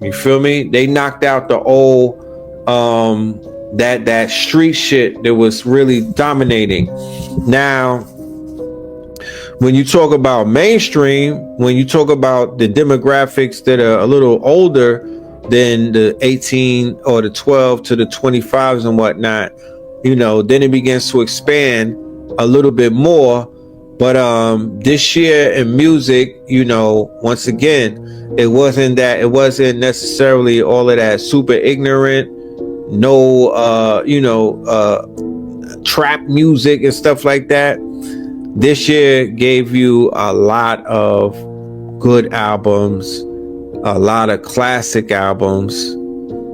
You feel me? They knocked out the old that street shit that was really dominating. Now, when you talk about mainstream, when you talk about the demographics that are a little older than the 18 or the 12 to the 25s and whatnot, you know, then it begins to expand a little bit more. But this year in music, you know, once again, it wasn't necessarily all of that super ignorant, no trap music and stuff like that. This year gave you a lot of good albums, a lot of classic albums.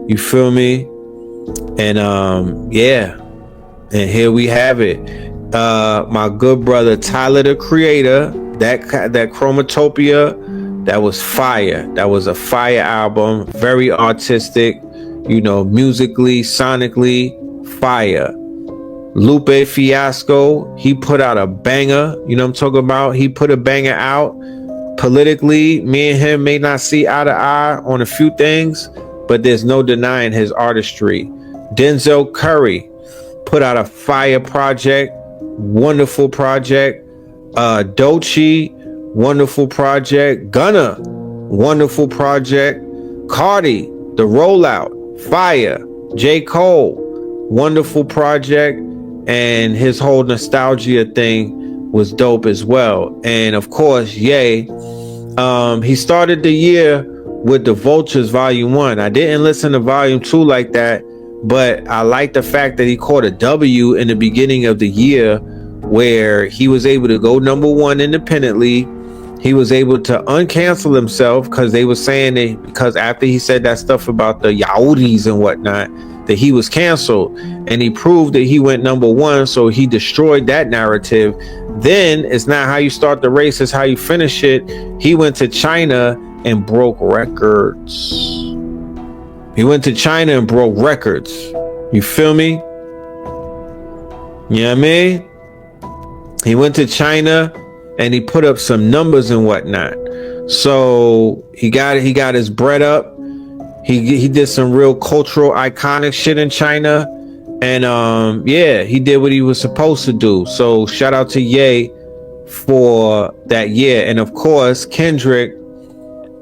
You feel me? And yeah, and here we have it. My good brother Tyler the Creator, that Chromatopia, that was fire. That was a fire album, very artistic, you know, musically, sonically, fire. Lupe Fiasco, he put out a banger. You know what I'm talking about? He put a banger out. Politically, me and him may not see eye to eye on a few things, but there's no denying his artistry. Denzel Curry put out a fire project, wonderful project. Doechii, wonderful project. Gunna, wonderful project. Cardi, The Rollout, fire. J. Cole, wonderful project. And his whole nostalgia thing was dope as well. And of course, Ye, he started the year with the Vultures Volume 1. I didn't listen to Volume 2 like that, but I like the fact that he caught a W in the beginning of the year where he was able to go #1 independently. He was able to uncancel himself because they were saying that because after he said that stuff about the Yaoris and whatnot, that he was canceled, and he proved that he went #1, so he destroyed that narrative. Then it's not how you start the race, it's how you finish it. He went to China and broke records. He went to China and broke records. You feel me? You know what I mean? He went to China and he put up some numbers and whatnot. So he got his bread up. He did some real cultural iconic shit in China. And yeah, he did what he was supposed to do. So shout out to Ye for that year. And of course, Kendrick,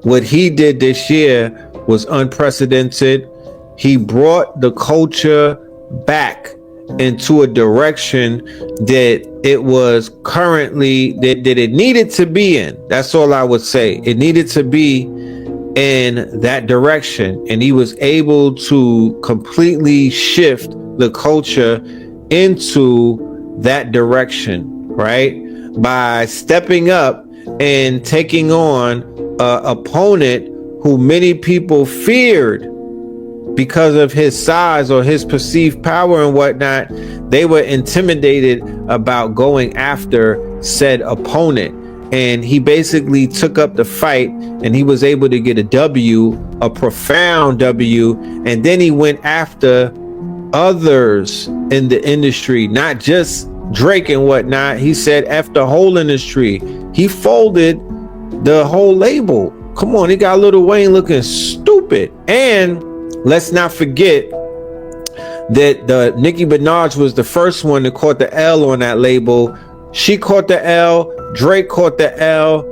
what he did this year was unprecedented. He brought the culture back into a direction that it was currently that it needed to be in. That's all I would say. It needed to be in that direction, and he was able to completely shift the culture into that direction, right? By stepping up and taking on an opponent who many people feared because of his size or his perceived power and whatnot. They were intimidated about going after said opponent. And he basically took up the fight, and he was able to get a W, a profound W. And then he went after others in the industry, not just Drake and whatnot. He said F the whole industry. He folded the whole label. Come on, he got Lil Wayne looking stupid. And let's not forget that the Nicki Minaj was the first one that caught the L on that label. She caught the L, Drake caught the L,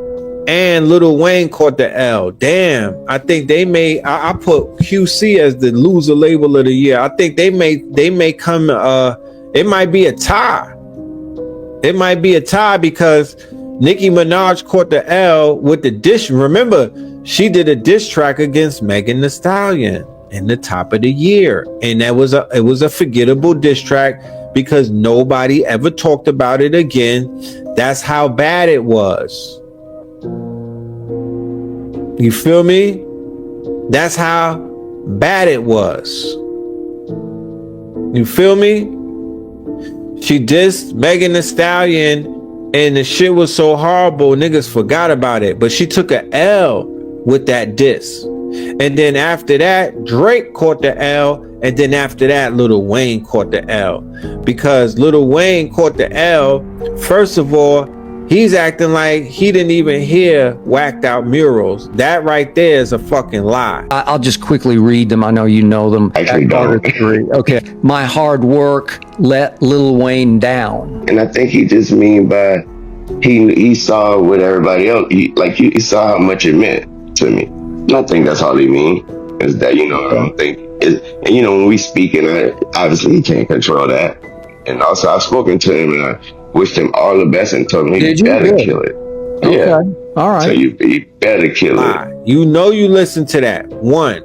and Lil Wayne caught the L. Damn, I think they may. I put QC as the loser label of the year. I think they may come. It might be a tie. It might be a tie because Nicki Minaj caught the L with the diss. Remember, she did a diss track against Megan Thee Stallion in the top of the year, and it was a forgettable diss track because nobody ever talked about it again. That's how bad it was. You feel me? That's how bad it was. You feel me? She dissed Megan Thee Stallion and the shit was so horrible, niggas forgot about it. But she took a L with that diss. And then after that, Drake caught the L. And then after that, Lil Wayne caught the L. Because Lil Wayne caught the L, first of all, He's acting like he didn't even hear Whacked Out Murals. That right there is a fucking lie. I'll just quickly read them. I know you know them. Actually don't. Okay. My hard work let Lil Wayne down. And I think he just mean by he saw what everybody else he saw how much it meant to me. And I think that's all he mean is that, you know, I don't think and you know, when we speak, and obviously he can't control that. And also I've spoken to him and I wished him all the best and told him he better kill it. Okay. Yeah. All right. So you better kill it. You know, you listen to that one.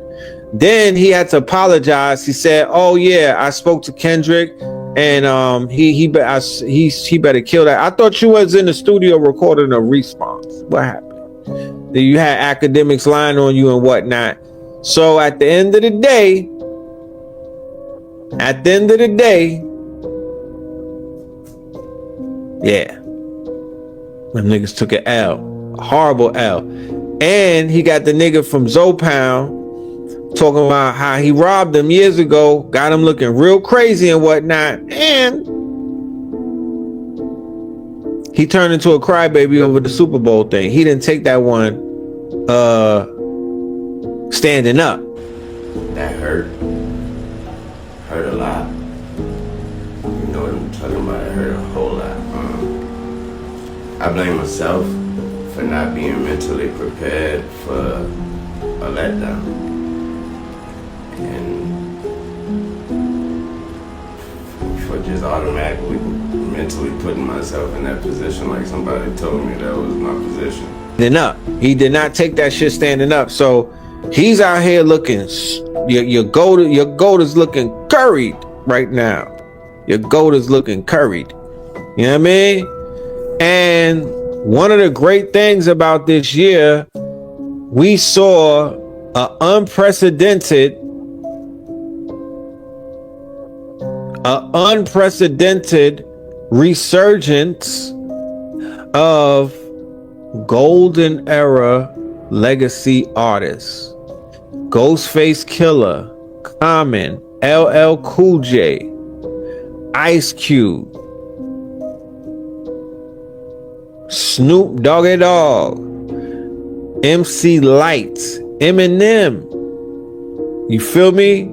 Then he had to apologize. He said, "Oh yeah, I spoke to Kendrick, and he better kill that." I thought you was in the studio recording a response. What happened? You had academics lying on you and whatnot. So at the end of the day, yeah, them niggas took an L, a horrible L. And he got the nigga from Zopound talking about how he robbed him years ago, got him looking real crazy and whatnot, and he turned into a crybaby over the Super Bowl thing. He didn't take that one standing up. That hurt a lot. You know what I'm talking about? It hurt a whole lot. I blame myself for not being mentally prepared for a letdown. And for just automatically mentally putting myself in that position like somebody told me that was my position. He did not take that shit standing up. So he's out here looking, your goat is looking curried right now. Your goat is looking curried. You know what I mean? And one of the great things about this year, we saw an unprecedented resurgence of golden era legacy artists. Ghostface Killer, Common, LL Cool J, Ice Cube, Snoop Doggy Dogg, MC Lyte, Eminem. You feel me?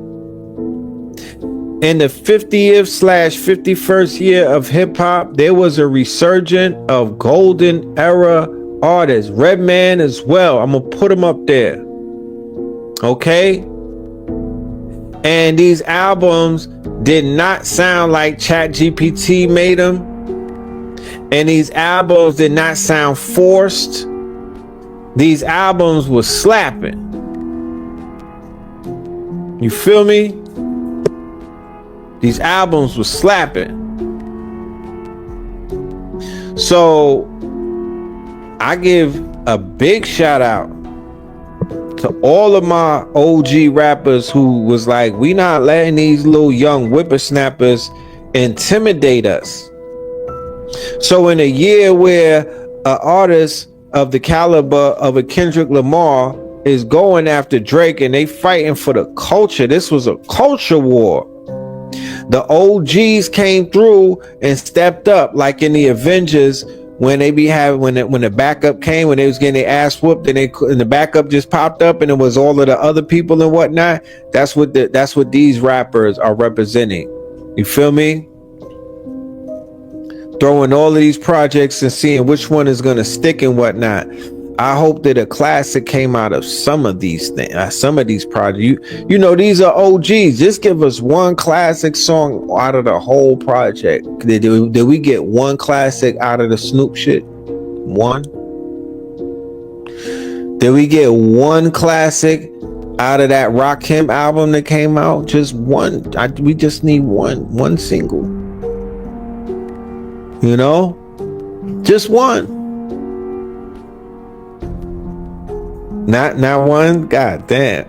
In the 50th/51st year of hip hop, there was a resurgence of golden era artists. Redman as well. I'm gonna put him up there. Okay? And these albums did not sound like ChatGPT made them. And these albums did not sound forced. These albums were slapping. You feel me? These albums were slapping. So I give a big shout out to all of my OG rappers who was like, we not letting these little young whippersnappers intimidate us. So in a year where an artist of the caliber of a Kendrick Lamar is going after Drake and they fighting for the culture, this was a culture war. The OGs came through and stepped up, like in the Avengers when they be having when the backup came, when they was getting their ass whooped, and the backup just popped up and it was all of the other people and whatnot. That's what these rappers are representing. You feel me? Throwing all of these projects and seeing which one is gonna stick and whatnot. I hope that a classic came out of some of these things, some of these projects. You know, these are OGs. Just give us one classic song out of the whole project. Did we get one classic out of the Snoop shit? One? Did we get one classic out of that Rakim album that came out? Just one. We just need one single. You know? Just one. Not one? God damn.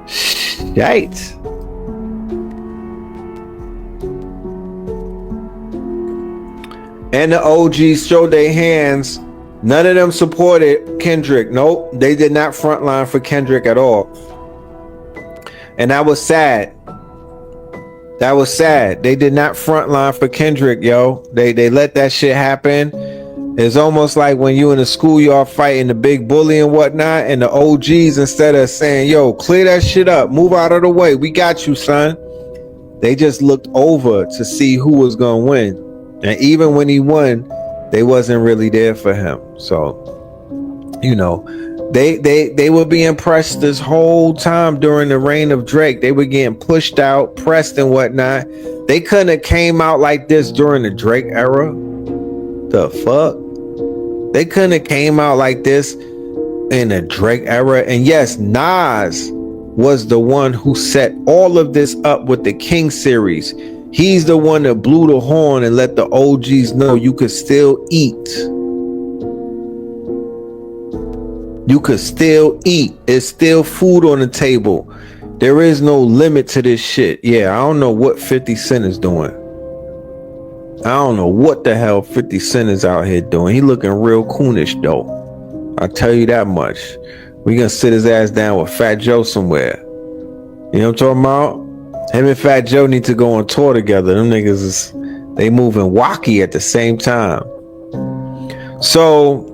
Shite. And the OGs showed their hands. None of them supported Kendrick. Nope. They did not frontline for Kendrick at all. And that was sad. That was sad. They did not frontline for Kendrick, yo. They let that shit happen. It's almost like when you in a schoolyard fighting the big bully and whatnot, and the OGs, instead of saying, yo, clear that shit up, move out of the way, we got you, son, they just looked over to see who was gonna win. And even when he won, they wasn't really there for him. So, you know, they were being pressed this whole time during the reign of Drake. They were getting pushed out, pressed and whatnot. They couldn't have came out like this during the Drake era. The fuck? They couldn't have came out like this in the Drake era. And yes, Nas was the one who set all of this up with the King series. He's the one that blew the horn and let the OGs know you could still eat. You could still eat. It's still food on the table. There is no limit to this shit. Yeah, I don't know what 50 Cent is doing. I don't know what the hell 50 Cent is out here doing. He looking real coonish though. I'll tell you that much. We gonna sit his ass down with Fat Joe somewhere. You know what I'm talking about? Him and Fat Joe need to go on tour together. Them niggas is, they moving wacky at the same time. So